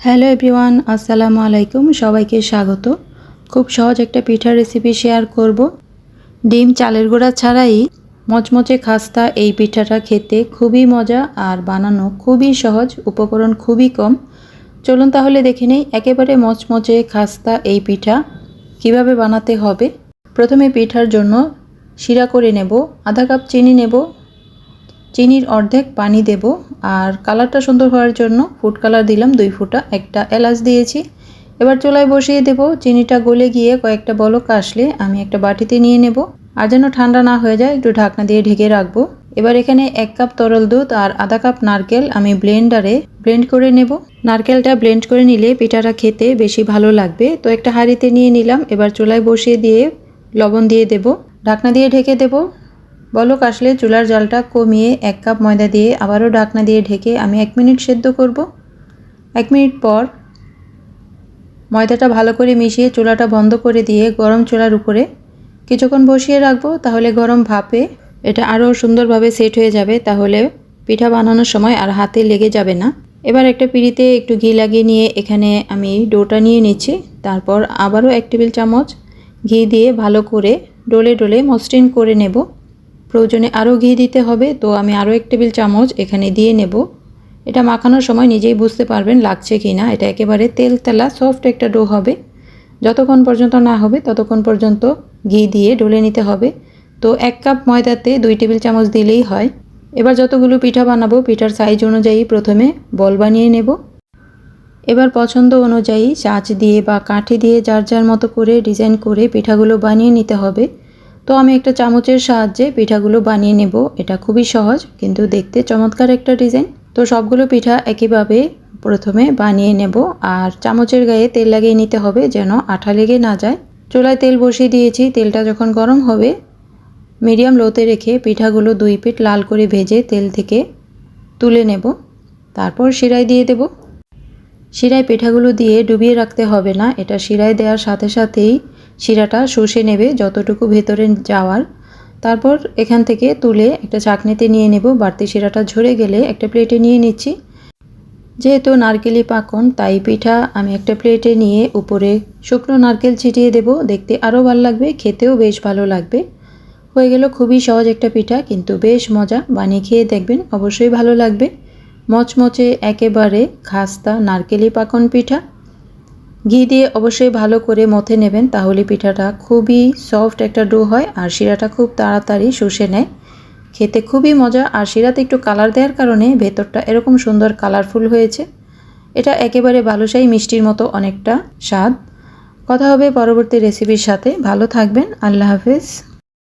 Hello everyone, আসসালামু আলাইকুম। সবাইকে স্বাগত। খুব সহজ একটা পিঠার রেসিপি শেয়ার করব। ডিম চালের গুঁড়া ছাড়াই মচমচে খাস্তা এই পিঠাটা খেতে খুবই মজা আর বানানো খুবই সহজ, উপকরণ খুবই কম। চলুন তাহলে দেখে নেই একেবারে মচমচে খাস্তা এই পিঠা কিভাবে বানাতে হবে। প্রথমে পিঠার জন্য শিরা করে নেব। আধা কাপ চিনি নেব, চিনির অর্ধেক পানি দেব আর কালারটা সুন্দর হওয়ার জন্য ফুড কালার দিলাম 2 ফোঁটা, একটা এলাচ দিয়েছি। এবার চুলায় বসিয়ে দেব। চিনিটা গলে গিয়ে কয়েকটা বলক আসলে আমি একটা বাটিতে নিয়ে নেব, আর যেন ঠান্ডা না হয়ে যায় একটু ঢাকনা দিয়ে ঢেকে রাখবো। এবার এখানে 1 কাপ তরল দুধ আর আধা কাপ নারকেল আমি ব্লেন্ডারে ব্লেন্ড করে নেব। নারকেলটা ব্লেন্ড করে নিলে পিঠাটা খেতে বেশি ভালো লাগবে। তো একটা হাঁড়িতে নিয়ে নিলাম। এবার চুলায় বসিয়ে দিয়ে লবণ দিয়ে দেব, ঢাকনা দিয়ে ঢেকে দেব। বলক আসলে চুলার জালটা কমিয়ে 1 কাপ ময়দা দিয়ে আবারও ঢাকনা দিয়ে ঢেকে আমি 1 মিনিট সেদ্ধ করব। 1 মিনিট পর ময়দাটা ভালো করে মিশিয়ে চুলাটা বন্ধ করে দিয়ে গরম চুলার উপরে কিছুক্ষণ বসিয়ে রাখবো। তাহলে গরম ভাপে এটা আরও সুন্দরভাবে সেট হয়ে যাবে, তাহলে পিঠা বানানোর সময় আর হাতে লেগে যাবে না। এবার একটা পিঁড়িতে একটু ঘি লাগিয়ে নিয়ে এখানে আমি ডোটা নিয়ে নিচ্ছি। তারপর আবারও 1 টেবিল চামচ ঘি দিয়ে ভালো করে ডলে ডলে মসৃণ করে নেব। প্রয়োজনে আরও ঘি দিতে হবে, তো আমি আরও 1 টেবিল চামচ এখানে দিয়ে নেব। এটা মাখানোর সময় নিজেই বুঝতে পারবেন লাগছে কি না। এটা একেবারে তেলতেলা সফট একটা ডো হবে। যতক্ষণ পর্যন্ত না হবে ততক্ষণ পর্যন্ত ঘি দিয়ে ডলে নিতে হবে। তো 1 কাপ ময়দাতে 2 টেবিল চামচ দিলেই হয়। এবার যতগুলো পিঠা বানাবো পিঠার সাইজ অনুযায়ী প্রথমে বল বানিয়ে নেব। এবার পছন্দ অনুযায়ী চাঁচ দিয়ে বা কাঠি দিয়ে যার যার মতো করে ডিজাইন করে পিঠাগুলো বানিয়ে নিতে হবে। তো আমি একটা চামচের সাহায্যে পিঠাগুলো বানিয়ে নেব। এটা খুবই সহজ কিন্তু দেখতে চমৎকার একটা ডিজাইন। তো সবগুলো পিঠা একইভাবে প্রথমে বানিয়ে নেব আর চামচের গায়ে তেল লাগিয়ে নিতে হবে যেন আঠা লেগে না যায়। চুলায় তেল বসিয়ে দিয়েছি। তেলটা যখন গরম হবে মিডিয়াম লোতে রেখে পিঠাগুলো 2 পিঠ লাল করে ভেজে তেল থেকে তুলে নেব। তারপর শিরায় দিয়ে দেব। শিরায় পিঠাগুলো দিয়ে ডুবিয়ে রাখতে হবে না, এটা শিরায় দেওয়ার সাথে সাথেই শিরাটা শুষে নেবে যতটুকু ভেতরে যাওয়ার। তারপর এখান থেকে তুলে একটা চাকনিতে নিয়ে নেব। বাড়তি শিরাটা ঝরে গেলে একটা প্লেটে নিয়ে নিচ্ছি। যেহেতু নারকেলি পাকন তাই পিঠা আমি একটা প্লেটে নিয়ে উপরে শুকনো নারকেল ছিটিয়ে দেব। দেখতে আরও ভালো লাগবে, খেতেও বেশ ভালো লাগবে। হয়ে গেল খুবই সহজ একটা পিঠা, কিন্তু বেশ মজা। বানিয়ে খেয়ে দেখবেন, অবশ্যই ভালো লাগবে। মচমচে একেবারে খাস্তা নারকেলি পাকন পিঠা। ঘি দিয়ে অবশ্যই ভালো করে মথে নেবেন, তাহলে পিঠাটা খুবই সফট একটা ডো হয় আর শিরাটা খুব তাড়াতাড়ি শুষে নেয়। খেতে খুবই মজা, আর শিরাতে একটু কালার দেওয়ার কারণে ভেতরটা এরকম সুন্দর কালারফুল হয়েছে। এটা একেবারে বালুশাহী মিষ্টির মতো অনেকটা স্বাদ। কথা হবে পরবর্তী রেসিপির সাথে। ভালো থাকবেন। আল্লাহ হাফেজ।